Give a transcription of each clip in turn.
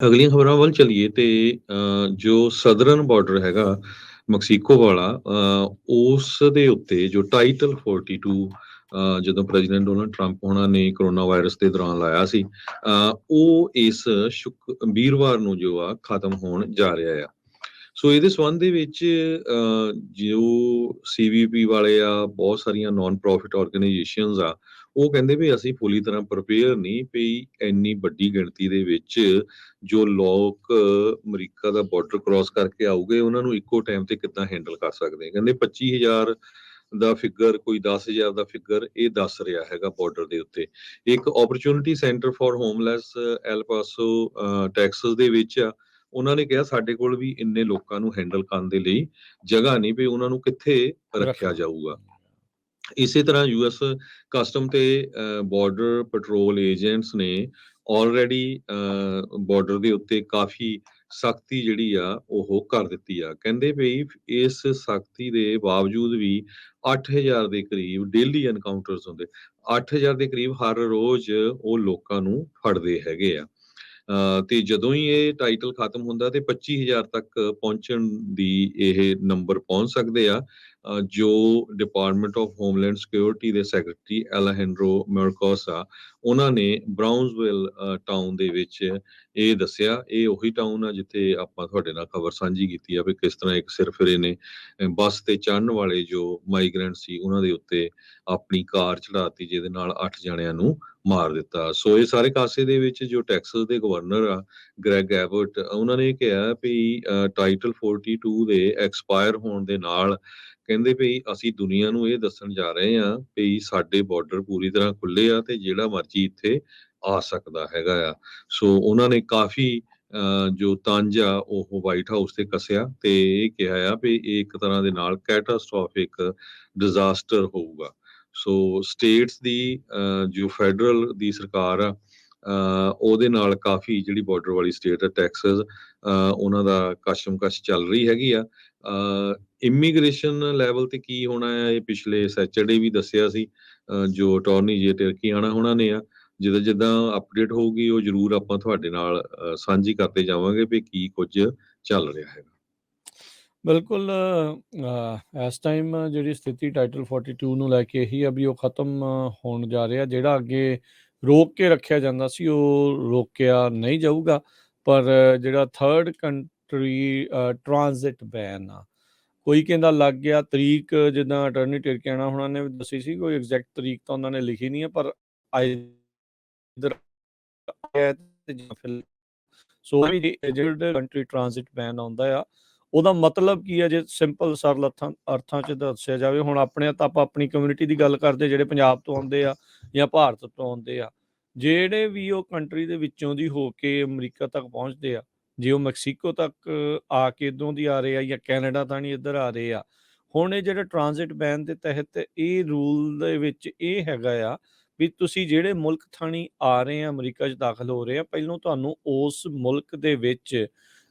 ਅਗਲੀਆਂ ਖਬਰਾਂ ਵੱਲ ਚੱਲੀਏ ਤੇ ਜੋ ਸਦਰਨ ਬਾਰਡਰ ਹੈਗਾ ਮੈਕਸੀਕੋ ਵਾਲਾ, ਉਸ ਦੇ ਉੱਤੇ ਜੋ ਟਾਈਟਲ 42 ਜਦੋਂ ਪ੍ਰੈਜ਼ੀਡੈਂਟ ਡੋਨਲਡ ਟਰੰਪ ਹੋਣਾ ਨੇ ਕੋਰੋਨਾ ਵਾਇਰਸ ਦੇ ਦੌਰਾਨ ਲਾਇਆ ਸੀ, ਉਹ ਇਸ ਵੀਰਵਾਰ ਨੂੰ ਜੋ ਆ ਖਤਮ ਹੋਣ ਜਾ ਰਿਹਾ ਆ। ਸੋ ਇਹਦੇ ਸੰਬੰਧ ਦੇ ਵਿੱਚ ਜੋ ਸੀਵੀਪੀ ਵਾਲੇ ਆ, ਬਹੁਤ ਸਾਰੀਆਂ ਨਾਨ ਪ੍ਰੋਫਿਟ ਆਰਗੇਨਾਈਜੇਸ਼ਨਸ ਆ, ਉਹ ਕਹਿੰਦੇ ਵੀ ਅਸੀਂ ਪੂਰੀ ਤਰ੍ਹਾਂ ਪ੍ਰੀਪੇਅਰ ਨਹੀਂ ਵੀ ਇੰਨੀ ਵੱਡੀ ਗਿਣਤੀ ਦੇ ਵਿੱਚ ਜੋ ਲੋਕ ਅਮਰੀਕਾ ਦਾ ਬਾਰਡਰ ਕ੍ਰਾਸ ਕਰਕੇ ਆਉਗੇ, ਉਹਨਾਂ ਨੂੰ ਇੱਕੋ ਟਾਈਮ ਤੇ ਕਿੱਦਾਂ ਹੈਂਡਲ ਕਰ ਸਕਦੇ ਆ। ਕਹਿੰਦੇ 25,000 ਦਾ ਫਿਗਰ, ਕੋਈ 10,000 ਦਾ ਫਿਗਰ ਇਹ ਦੱਸ ਰਿਹਾ ਹੈਗਾ ਬਾਰਡਰ ਦੇ ਉੱਤੇ। ਇੱਕ opportunity centre for homeless L Paso Texas ਦੇ ਵਿੱਚ ਆ। ਉਹਨਾਂ ਨੇ ਕਿਹਾ ਸਾਡੇ ਕੋਲ ਵੀ ਇੰਨੇ ਲੋਕਾਂ ਨੂੰ ਹੈਂਡਲ ਕਰਨ ਦੇ ਲਈ ਜਗ੍ਹਾ ਨਹੀਂ, ਵੀ ਉਹਨਾਂ ਨੂੰ ਕਿੱਥੇ ਰੱਖਿਆ ਰੱਖਣਾ। ਜਾਊਗਾ। ਇਸੇ ਤਰ੍ਹਾਂ ਯੂਐਸ ਕਸਟਮ ਤੇ ਬਾਰਡਰ ਪੈਟਰੋਲ ਏਜੰਟਸ ਨੇ ਆਲਰੇਡੀ ਬਾਰਡਰ ਦੇ ਉੱਤੇ ਕਾਫੀ ਸਖਤੀ ਜਿਹੜੀ ਆ ਉਹ ਕਰ ਦਿੱਤੀ ਆ। ਕਹਿੰਦੇ ਵੀ ਇਸ ਸਖਤੀ ਦੇ ਬਾਵਜੂਦ ਵੀ 8,000 ਦੇ ਕਰੀਬ ਡੇਲੀ ਐਨਕਾਊਂਟਰਸ ਹੁੰਦੇ, 8,000 ਦੇ ਕਰੀਬ ਹਰ ਰੋਜ਼ ਉਹ ਲੋਕਾਂ ਨੂੰ ਫੜਦੇ ਹੈਗੇ ਆ। ਤੇ ਜਦੋਂ ਹੀ ਇਹ ਟਾਈਟਲ ਖਤਮ ਹੁੰਦਾ ਤੇ 25,000 ਤੱਕ ਪਹੁੰਚਣ ਦੀ ਇਹ ਨੰਬਰ ਪਹੁੰਚ ਸਕਦੇ ਆ। ਜੋ ਡਿਪਾਰਟਮੈਂਟ ਆਫ ਹੋਮਲੈਂਡ ਸਿਕਿਉਰਿਟੀ ਦੇ ਸੈਕਟਰੀ ਐਲਹੈਂਡਰੋ ਮੈਰਕੋਸ ਆ, ਉਹਨਾਂ ਨੇ ਬਰਾਊਨਸਵਿਲ ਟਾਊਨ ਦੇ ਵਿੱਚ ਇਹ ਦੱਸਿਆ। ਇਹ ਉਹੀ ਟਾਊਨ ਆ ਜਿੱਥੇ ਆਪਾਂ ਤੁਹਾਡੇ ਨਾਲ ਖਬਰ ਸਾਂਝੀ ਕੀਤੀ ਆ ਵੀ ਕਿਸ ਤਰ੍ਹਾਂ ਇੱਕ ਸਿਰਫਿਰੇ ਨੇ ਬੱਸ ਤੇ ਚੜ੍ਹਨ ਵਾਲੇ ਜੋ ਮਾਈਗ੍ਰੈਂਟ ਸੀ ਉਹਨਾਂ ਦੇ ਉੱਤੇ ਆਪਣੀ ਕਾਰ ਚੜਾਤੀ, ਜਿਹਦੇ ਨਾਲ 8 ਜਣਿਆਂ ਨੂੰ ਮਾਰ ਦਿੱਤਾ। ਸੋ ਇਹ ਸਾਰੇ ਕਾਸੇ ਦੇ ਵਿੱਚ ਜੋ ਟੈਕਸਸ ਦੇ ਗਵਰਨਰ ਆ ਗ੍ਰੈਗ ਐਬਟ, ਉਹਨਾਂ ਨੇ ਕਿਹਾ ਵੀ ਟਾਈਟਲ 42 ਦੇ ਐਕਸਪਾਇਰ ਹੋਣ ਦੇ ਨਾਲ ਕਹਿੰਦੇ ਵੀ ਅਸੀਂ ਦੁਨੀਆ ਨੂੰ ਇਹ ਦੱਸਣ ਜਾ ਰਹੇ ਆ ਵੀ ਸਾਡੇ ਬਾਰਡਰ ਪੂਰੀ ਤਰ੍ਹਾਂ ਖੁੱਲੇ ਆ ਤੇ ਜਿਹੜਾ ਮਰਜ਼ੀ ਇੱਥੇ ਆ ਸਕਦਾ ਹੈਗਾ ਆ। ਸੋ ਉਹਨਾਂ ਨੇ ਕਾਫੀ ਜੋ ਤੰਜ ਆ ਉਹ ਵਾਈਟ ਹਾਊਸ ਤੇ ਕੱਸਿਆ ਤੇ ਇਹ ਕਿਹਾ ਆ ਵੀ ਇਹ ਇੱਕ ਤਰ੍ਹਾਂ ਦੇ ਨਾਲ ਕੈਟਾਸਟ੍ਰੋਫਿਕ ਡਿਜ਼ਾਸਟਰ ਹੋਊਗਾ। ਸੋ ਸਟੇਟਸ ਦੀ ਜੋ ਫੈਡਰਲ ਦੀ ਸਰਕਾਰ ਆ, ਉਹਦੇ ਨਾਲ ਕਾਫੀ ਜਿਹੜੀ ਬਾਰਡਰ ਵਾਲੀ ਸਟੇਟ ਹੈ ਟੈਕਸਸ, ਉਹਨਾਂ ਦਾ ਕਸ਼ਮਕਸ਼ ਚੱਲ ਰਹੀ ਹੈਗੀ ਆ। ਇਮੀਗ੍ਰੇਸ਼ਨ ਲੈਵਲ ਤੇ ਕੀ ਹੋਣਾ ਹੈ, ਇਹ ਪਿਛਲੇ ਸੈਚਰਡੇ ਵੀ ਦੱਸਿਆ ਸੀ ਜੋ ਅਟਾਰਨੀ ਜੇ ਟਰਕੀਆਣਾ ਹੋਣਾ ਨੇ ਆ। ਜਿੱਦਾਂ ਜਿੱਦਾਂ ਅਪਡੇਟ ਹੋਊਗੀ ਉਹ ਜ਼ਰੂਰ ਆਪਾਂ ਤੁਹਾਡੇ ਨਾਲ ਸਾਂਝੀ ਕਰਦੇ ਜਾਵਾਂਗੇ ਵੀ ਕੀ ਕੁਝ ਚੱਲ ਰਿਹਾ ਹੈਗਾ। ਬਿਲਕੁਲ। ਇਸ ਟਾਈਮ ਜਿਹੜੀ ਸਥਿਤੀ ਟਾਈਟਲ 42 ਨੂੰ ਲੈ ਕੇ ਇਹੀ ਆ ਵੀ ਉਹ ਖਤਮ ਹੋਣ ਜਾ ਰਿਹਾ। ਜਿਹੜਾ ਅੱਗੇ ਰੋਕ ਕੇ ਰੱਖਿਆ ਜਾਂਦਾ ਸੀ ਉਹ ਰੋਕਿਆ ਨਹੀਂ ਜਾਊਗਾ, ਪਰ ਜਿਹੜਾ ਥਰਡ ਕੰਟਰੀ ਟ੍ਰਾਂਜ਼ਿਟ ਬੈਨ ਆ, ਕੋਈ ਕਹਿੰਦਾ ਲੱਗ ਗਿਆ ਤਰੀਕ, ਜਿੱਦਾਂ ਅਟਾਰਨੀ ਟਰਕੀਆਣਾ ਉਹਨਾਂ ਨੇ ਦੱਸੀ ਸੀ, ਕੋਈ ਐਗਜ਼ੈਕਟ ਤਰੀਕ ਤਾਂ ਉਹਨਾਂ ਨੇ ਲਿਖੀ ਨਹੀਂ ਹੈ, ਪਰ ਇੱਧਰ ਸੋ ਜਿਹੜੇ ਕੰਟਰੀ ਟ੍ਰਾਂਜ਼ਿਟ ਬੈਨ ਆਉਂਦਾ ਆ, ਉਹਦਾ ਮਤਲਬ ਕੀ ਹੈ ਜੇ ਸਿੰਪਲ ਸਰਲ ਅਰਥਾਂ 'ਚ ਦੱਸਿਆ ਜਾਵੇ। ਹੁਣ ਆਪਣੇ ਤਾਂ ਆਪਾਂ ਆਪਣੀ ਕਮਿਊਨਿਟੀ ਦੀ ਗੱਲ ਕਰਦੇ, ਜਿਹੜੇ ਪੰਜਾਬ ਤੋਂ ਆਉਂਦੇ ਆ ਜਾਂ ਭਾਰਤ ਤੋਂ ਆਉਂਦੇ ਆ, ਜਿਹੜੇ ਵੀ ਉਹ ਕੰਟਰੀ ਦੇ ਵਿੱਚੋਂ ਦੀ ਹੋ ਕੇ ਅਮਰੀਕਾ ਤੱਕ ਪਹੁੰਚਦੇ ਆ, ਜੇ ਉਹ ਮੈਕਸੀਕੋ ਤੱਕ ਆ ਕੇ ਇੱਧਰੋਂ ਦੀ ਆ ਰਹੇ ਆ ਜਾਂ ਕੈਨੇਡਾ ਤਾਂ ਨਹੀਂ ਇੱਧਰ ਆ ਰਹੇ ਆ, ਹੁਣ ਇਹ ਜਿਹੜਾ ਟ੍ਰਾਂਜ਼ਿਟ ਬੈਨ ਦੇ ਤਹਿਤ ਇਹ ਰੂਲ ਦੇ ਵਿੱਚ ਇਹ ਹੈਗਾ ਆ ਵੀ ਤੁਸੀਂ ਜਿਹੜੇ ਮੁਲਕ ਥਾਣੀ ਆ ਰਹੇ ਆ, ਅਮਰੀਕਾ 'ਚ ਦਾਖਲ ਹੋ ਰਹੇ ਆ, ਪਹਿਲੋਂ ਤੁਹਾਨੂੰ ਉਸ ਮੁਲਕ ਦੇ ਵਿੱਚ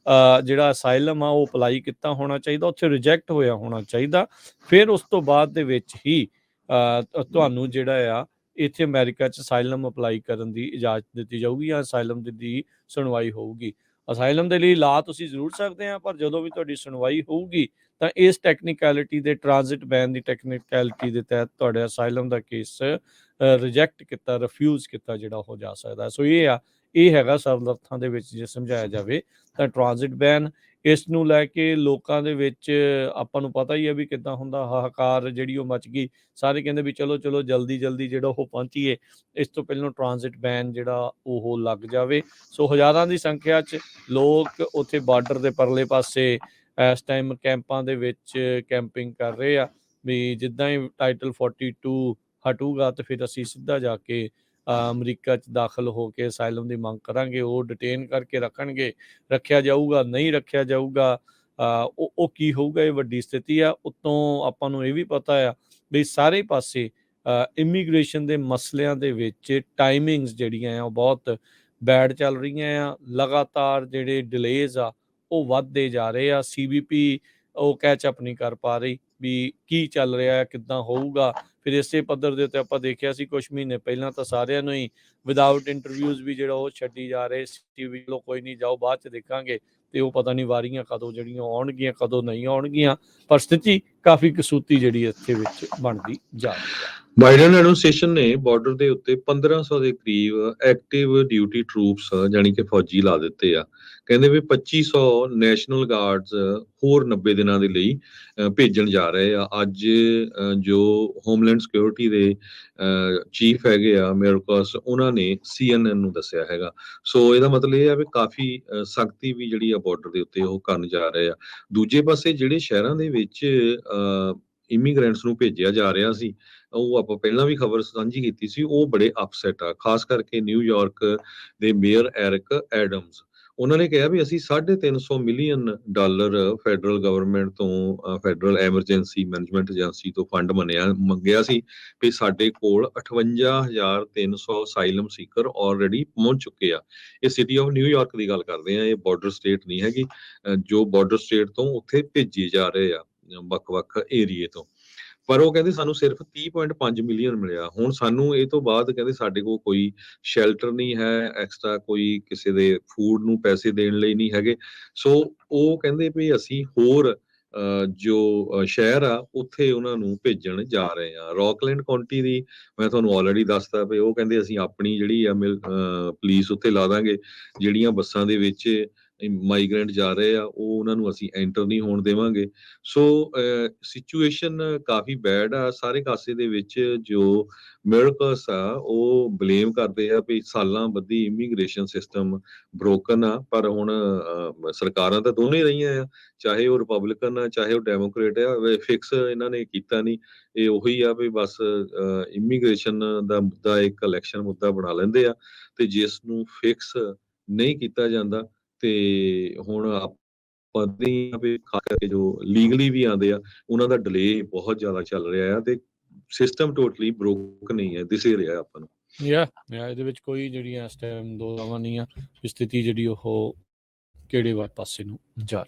ਜਿਹੜਾ ਅਸਾਈਲਮ ਆ ਉਹ ਅਪਲਾਈ ਕੀਤਾ ਹੋਣਾ ਚਾਹੀਦਾ, ਉੱਥੇ ਰਿਜੈਕਟ ਹੋਇਆ ਹੋਣਾ ਚਾਹੀਦਾ। ਫਿਰ ਉਸ ਤੋਂ ਬਾਅਦ ਦੇ ਵਿੱਚ ਹੀ ਤੁਹਾਨੂੰ ਜਿਹੜਾ ਆ ਇੱਥੇ ਅਮਰੀਕਾ 'ਚ ਅਸਾਈਲਮ ਅਪਲਾਈ ਕਰਨ ਦੀ ਇਜਾਜ਼ਤ ਦਿੱਤੀ ਜਾਊਗੀ ਜਾਂ ਅਸਾਈਲਮ ਦੀ ਸੁਣਵਾਈ ਹੋਊਗੀ। ਅਸਾਈਲਮ ਦੇ ਲਈ ਲਾ ਤੁਸੀਂ ਜ਼ਰੂਰ ਸਕਦੇ ਆ, ਪਰ ਜਦੋਂ ਵੀ ਤੁਹਾਡੀ ਸੁਣਵਾਈ ਹੋਊਗੀ ਤਾਂ ਇਸ ਟੈਕਨੀਕੈਲਿਟੀ ਦੇ ਟ੍ਰਾਂਜ਼ਿਟ ਬੈਨ ਦੀ ਟੈਕਨੀਕੈਲਿਟੀ ਦੇ ਤਹਿਤ ਤੁਹਾਡੇ ਅਸਾਈਲਮ ਦਾ ਕੇਸ ਰਿਜੈਕਟ ਕੀਤਾ, ਰਿਫਿਊਜ਼ ਕੀਤਾ ਜਿਹੜਾ ਹੋ ਜਾ ਸਕਦਾ। ਸੋ ਇਹ ਹੈਗਾ ਸਰਲ ਅਰਥਾਂ ਦੇ ਵਿੱਚ ਜੇ ਸਮਝਾਇਆ ਜਾਵੇ ਤਾਂ ਟ੍ਰਾਂਜ਼ਿਟ ਬੈਨ। ਇਸ ਨੂੰ ਲੈ ਕੇ ਲੋਕਾਂ ਦੇ ਵਿੱਚ ਆਪਾਂ ਨੂੰ ਪਤਾ ਹੀ ਹੈ ਵੀ ਕਿੱਦਾਂ ਹੁੰਦਾ, ਹਾਹਾਕਾਰ ਜਿਹੜੀ ਉਹ ਮਚ ਗਈ। ਸਾਰੇ ਕਹਿੰਦੇ ਵੀ ਚਲੋ ਚਲੋ ਜਲਦੀ ਜਲਦੀ ਜਿਹੜਾ ਉਹ ਪਹੁੰਚੀਏ, ਇਸ ਤੋਂ ਪਹਿਲਾਂ ਟ੍ਰਾਂਜ਼ਿਟ ਬੈਨ ਜਿਹੜਾ ਉਹ ਲੱਗ ਜਾਵੇ। ਸੋ ਹਜ਼ਾਰਾਂ ਦੀ ਸੰਖਿਆ 'ਚ ਲੋਕ ਉੱਥੇ ਬਾਰਡਰ ਦੇ ਪਰਲੇ ਪਾਸੇ ਇਸ ਟਾਈਮ ਕੈਂਪਾਂ ਦੇ ਵਿੱਚ ਕੈਂਪਿੰਗ ਕਰ ਰਹੇ ਆ ਵੀ ਜਿੱਦਾਂ ਹੀ ਟਾਈਟਲ 42 ਹਟੂਗਾ ਤੇ ਫਿਰ ਅਸੀਂ ਸਿੱਧਾ ਜਾ ਕੇ ਅਮਰੀਕਾ 'ਚ ਦਾਖਲ ਹੋ ਕੇ ਅਸਾਈਲਮ ਦੀ ਮੰਗ ਕਰਾਂਗੇ। ਉਹ ਡਿਟੇਨ ਕਰਕੇ ਰੱਖਣਗੇ, ਰੱਖਿਆ ਜਾਊਗਾ, ਨਹੀਂ ਰੱਖਿਆ ਜਾਊਗਾ, ਉਹ ਕੀ ਹੋਊਗਾ, ਇਹ ਵੱਡੀ ਸਥਿਤੀ ਆ। ਉੱਤੋਂ ਆਪਾਂ ਨੂੰ ਇਹ ਵੀ ਪਤਾ ਆ ਵੀ ਸਾਰੇ ਪਾਸੇ ਇਮੀਗ੍ਰੇਸ਼ਨ ਦੇ ਮਸਲਿਆਂ ਦੇ ਵਿੱਚ ਟਾਈਮਿੰਗਸ ਜਿਹੜੀਆਂ ਆ ਉਹ ਬਹੁਤ ਬੈਡ ਚੱਲ ਰਹੀਆਂ ਆ। ਲਗਾਤਾਰ ਜਿਹੜੇ ਡਿਲੇਜ਼ ਆ ਉਹ ਵੱਧਦੇ ਜਾ ਰਹੇ ਆ। CBP ਉਹ ਕੈਚ ਅਪ ਨਹੀਂ ਕਰ ਪਾ ਰਹੀ ਵੀ ਕੀ ਚੱਲ ਰਿਹਾ, ਕਿੱਦਾਂ ਹੋਊਗਾ। ਫਿਰ ਇਸੇ ਪੱਧਰ ਦੇ ਉੱਤੇ ਆਪਾਂ ਦੇਖਿਆ ਸੀ ਕੁਛ ਮਹੀਨੇ ਪਹਿਲਾਂ ਤਾਂ ਸਾਰਿਆਂ ਨੂੰ ਹੀ ਵਿਦਆਊਟ ਇੰਟਰਵਿਊਜ਼ ਵੀ ਜਿਹੜਾ ਉਹ ਛੱਡੀ ਜਾ ਰਹੇ ਸੀ ਵੀ ਚਲੋ ਕੋਈ ਨਹੀਂ ਜਾਓ ਬਾਅਦ 'ਚ ਦੇਖਾਂਗੇ, ਤੇ ਉਹ ਪਤਾ ਨਹੀਂ ਵਾਰੀਆਂ ਕਦੋਂ ਜਿਹੜੀਆਂ ਆਉਣਗੀਆਂ ਕਦੋਂ ਨਹੀਂ ਆਉਣਗੀਆਂ, ਪਰ ਸਥਿਤੀ ਕਾਫੀ ਕਸੂਤੀ ਜਿਹੜੀ ਇੱਥੇ ਵਿੱਚ ਬਣਦੀ ਜਾ ਰਹੀ ਹੈ। ਬਾਈਡਨ ਐਡਮਿਨਿਸਟ੍ਰੇਸ਼ਨ ਨੇ ਬਾਰਡਰ ਦੇ ਉੱਤੇ 1500 ਦੇ ਕਰੀਬ ਐਕਟਿਵ ਡਿਊਟੀ ਟਰੂਪਸ ਜਾਣੀ ਕਿ ਫੌਜੀ ਲਾ ਦਿੱਤੇ ਆ। ਕਹਿੰਦੇ ਵੀ 2500 ਨੈਸ਼ਨਲ ਗਾਰਡਸ ਹੋਰ 90 ਦਿਨਾਂ ਦੇ ਲਈ ਭੇਜਣ ਜਾ ਰਹੇ ਆ। ਅੱਜ ਜੋ ਹੋਮਲੈਂਡ ਸਿਕਿਉਰਿਟੀ ਦੇ ਚੀਫ ਹੈਗੇ ਆ ਮੇਰਕਸ, ਉਹਨਾਂ ਨੇ CNN ਨੂੰ ਦੱਸਿਆ ਹੈਗਾ। ਸੋ ਇਹਦਾ ਮਤਲਬ ਇਹ ਆ ਵੀ ਕਾਫੀ ਸਖਤੀ ਵੀ ਜਿਹੜੀ ਆ ਬਾਰਡਰ ਦੇ ਉੱਤੇ ਉਹ ਕਰਨ ਜਾ ਰਹੇ ਆ। ਦੂਜੇ ਪਾਸੇ ਜਿਹੜੇ ਸ਼ਹਿਰਾਂ ਦੇ ਵਿੱਚ ਇਮੀਗ੍ਰੈਂਟਸ ਨੂੰ ਭੇਜਿਆ ਜਾ ਰਿਹਾ ਸੀ, ਉਹ ਆਪਾਂ ਪਹਿਲਾਂ ਵੀ ਖਬਰ ਸਾਂਝੀ ਕੀਤੀ ਸੀ, ਉਹ ਬੜੇ ਅਪਸੈਟ ਆ। ਖਾਸ ਕਰਕੇ ਨਿਊਯਾਰਕ ਦੇ ਮੇਅਰ ਐਰਿਕ ਐਡਮਸ, ਉਹਨਾਂ ਨੇ ਕਿਹਾ ਵੀ ਅਸੀਂ $350 ਮਿਲੀਅਨ ਫੈਡਰਲ ਗਵਰਨਮੈਂਟ ਤੋਂ ਫੈਡਰਲ ਐਮਰਜੈਂਸੀ ਮੈਨੇਜਮੈਂਟ ਏਜੰਸੀ ਤੋਂ ਫੰਡ ਮੰਗਿਆ ਸੀ ਵੀ ਸਾਡੇ ਕੋਲ 58,300 ਅਸਾਈਲਮ ਸੀਕਰ ਆਲਰੇਡੀ ਪਹੁੰਚ ਚੁੱਕੇ ਆ। ਇਹ ਸਿਟੀ ਆਫ ਨਿਊਯਾਰਕ ਦੀ ਗੱਲ ਕਰਦੇ ਆ, ਇਹ ਬਾਰਡਰ ਸਟੇਟ ਨਹੀਂ ਹੈਗੀ। ਜੋ ਬਾਰਡਰ ਸਟੇਟ ਤੋਂ ਉੱਥੇ ਭੇਜੇ ਜਾ ਰਹੇ ਆ ਵੱਖ-ਵੱਖ ਏਰੀਏ ਤੋਂ। ਪਰ ਉਹ ਕਹਿੰਦੇ ਸਾਨੂੰ ਸਿਰਫ 30.5 ਮਿਲੀਅਨ ਮਿਲਿਆ। ਹੁਣ ਸਾਨੂੰ ਇਹ ਤੋਂ ਬਾਅਦ ਕਹਿੰਦੇ ਸਾਡੇ ਕੋਲ ਕੋਈ ਸ਼ੈਲਟਰ ਨਹੀਂ ਹੈ, ਐਕਸਟਰਾ ਕੋਈ ਕਿਸੇ ਦੇ ਫੂਡ ਨੂੰ ਪੈਸੇ ਦੇਣ ਲਈ ਨਹੀਂ ਹੈਗੇ। ਸੋ ਉਹ ਕਹਿੰਦੇ ਵੀ ਅਸੀਂ ਹੋਰ ਜੋ ਸ਼ਹਿਰ ਆ ਉੱਥੇ ਉਹਨਾਂ ਨੂੰ ਭੇਜਣ ਜਾ ਰਹੇ ਆ। ਰੌਕਲੈਂਡ ਕਾਉਂਟੀ ਦੀ ਮੈਂ ਤੁਹਾਨੂੰ ਆਲਰੇਡੀ ਦੱਸਤਾ ਵੀ ਉਹ ਕਹਿੰਦੇ ਅਸੀਂ ਆਪਣੀ ਜਿਹੜੀ ਆ ਪੁਲਿਸ ਉੱਥੇ ਲਾ ਦਾਂਗੇ। ਜਿਹੜੀਆਂ ਬੱਸਾਂ ਦੇ ਵਿੱਚ ਮਾਈਗ੍ਰੈਂਟ ਜਾ ਰਹੇ ਆ ਉਹ ਉਹਨਾਂ ਨੂੰ ਅਸੀਂ ਐਂਟਰ ਨਹੀਂ ਹੋਣ ਦੇਵਾਂਗੇ। ਸੋ ਸਿਚੁਏਸ਼ਨ ਕਾਫੀ ਬੈਡ ਆ ਸਾਰੇ ਕਾਸੇ ਦੇ ਵਿੱਚ। ਜੋ ਮਿਰਕਸ ਆ ਉਹ ਬਲੇਮ ਕਰਦੇ ਆ ਵੀ ਸਾਲਾਂ ਬੱਧੀ ਇਮੀਗ੍ਰੇਸ਼ਨ ਸਿਸਟਮ ਬ੍ਰੋਕਨ ਆ, ਪਰ ਹੁਣ ਸਰਕਾਰਾਂ ਤਾਂ ਦੋਨੇ ਰਹੀਆਂ ਆ, ਚਾਹੇ ਉਹ ਰਿਪਬਲਿਕਨ ਆ ਚਾਹੇ ਉਹ ਡੈਮੋਕ੍ਰੇਟ ਆ, ਫਿਕਸ ਇਹਨਾਂ ਨੇ ਕੀਤਾ ਨਹੀਂ। ਇਹ ਉਹੀ ਆ ਵੀ ਬਸ ਇਮੀਗ੍ਰੇਸ਼ਨ ਦਾ ਮੁੱਦਾ ਇੱਕ ਇਲੈਕਸ਼ਨ ਮੁੱਦਾ ਬਣਾ ਲੈਂਦੇ ਆ, ਤੇ ਜਿਸ ਨੂੰ ਫਿਕਸ ਨਹੀਂ ਕੀਤਾ ਜਾਂਦਾ ਤੇ ਹੁਣ ਪਤਾ ਹੀ ਆ ਵੀ ਖਾਸ ਕਰਕੇ ਜੋ ਲੀਗਲੀ ਵੀ ਆਉਂਦੇ ਆ ਉਹਨਾਂ ਦਾ ਡਿਲੇ ਬਹੁਤ ਜ਼ਿਆਦਾ ਚੱਲ ਰਿਹਾ ਆ, ਤੇ ਸਿਸਟਮ ਟੋਟਲੀ ਬ੍ਰੋਕਨ ਨਹੀਂ ਹੈ, ਦਿਸ ਰਿਹਾ ਆਪਾਂ ਨੂੰ। ਇਹਦੇ ਵਿੱਚ ਕੋਈ ਜਿਹੜੀਆਂ ਇਸ ਟਾਈਮ ਦੋ ਰਾਵਾਂ ਨਹੀਂ ਆ, ਸਥਿਤੀ ਜਿਹੜੀ ਉਹ ਕਿਹੜੇ ਪਾਸੇ ਨੂੰ ਜਾ ਰਹੀ।